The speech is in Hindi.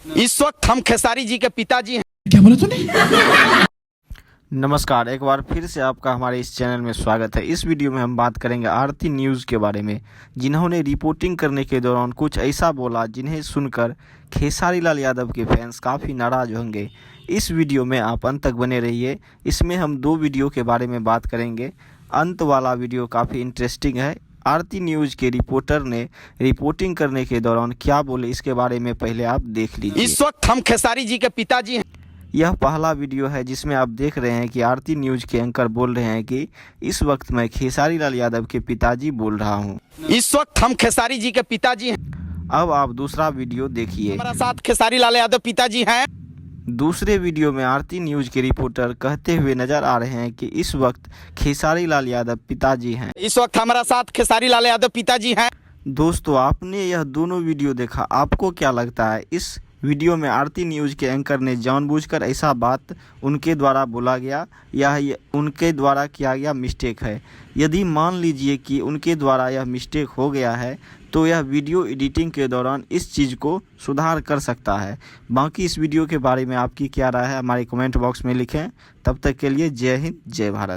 इस वक्त हम खेसारी जी के पिताजी हैं। क्या बोला तूने? नमस्कार, एक बार फिर से आपका हमारे इस चैनल में स्वागत है। इस वीडियो में हम बात करेंगे आरती न्यूज़ के बारे में, जिन्होंने रिपोर्टिंग करने के दौरान कुछ ऐसा बोला जिन्हें सुनकर खेसारी लाल यादव के फैंस काफ़ी नाराज़ होंगे। इस वीडियो में आप अंत तक बने रहिए। इसमें हम दो वीडियो के बारे में बात करेंगे। अंत वाला वीडियो काफ़ी इंटरेस्टिंग है। आरती न्यूज़ के रिपोर्टर ने रिपोर्टिंग करने के दौरान क्या बोले, इसके बारे में पहले आप देख लीजिए। इस वक्त हम खेसारी जी के पिताजी हैं। यह पहला वीडियो है जिसमें आप देख रहे हैं कि आरती न्यूज़ के एंकर बोल रहे हैं कि इस वक्त मैं खेसारी लाल यादव के पिताजी बोल रहा हूं। इस वक्त हम खेसारी जी के पिताजी हैं। अब आप दूसरा वीडियो देखिए। हमारा साथ खेसारी लाल यादव पिताजी हैं। दूसरे वीडियो में आरती न्यूज़ के रिपोर्टर कहते हुए नजर आ रहे हैं कि इस वक्त खेसारी लाल यादव पिताजी हैं। इस वक्त हमारा साथ खेसारी लाल यादव पिताजी हैं। दोस्तों, आपने यह दोनों वीडियो देखा, आपको क्या लगता है? इस वीडियो में आरती न्यूज़ के एंकर ने जानबूझकर ऐसा बात उनके द्वारा बोला गया या उनके द्वारा किया गया मिस्टेक है? यदि मान लीजिए कि उनके द्वारा यह मिस्टेक हो गया है तो यह वीडियो एडिटिंग के दौरान इस चीज़ को सुधार कर सकता है। बाकी इस वीडियो के बारे में आपकी क्या राय है हमारे कमेंट बॉक्स में लिखें। तब तक के लिए जय हिंद, जय भारत।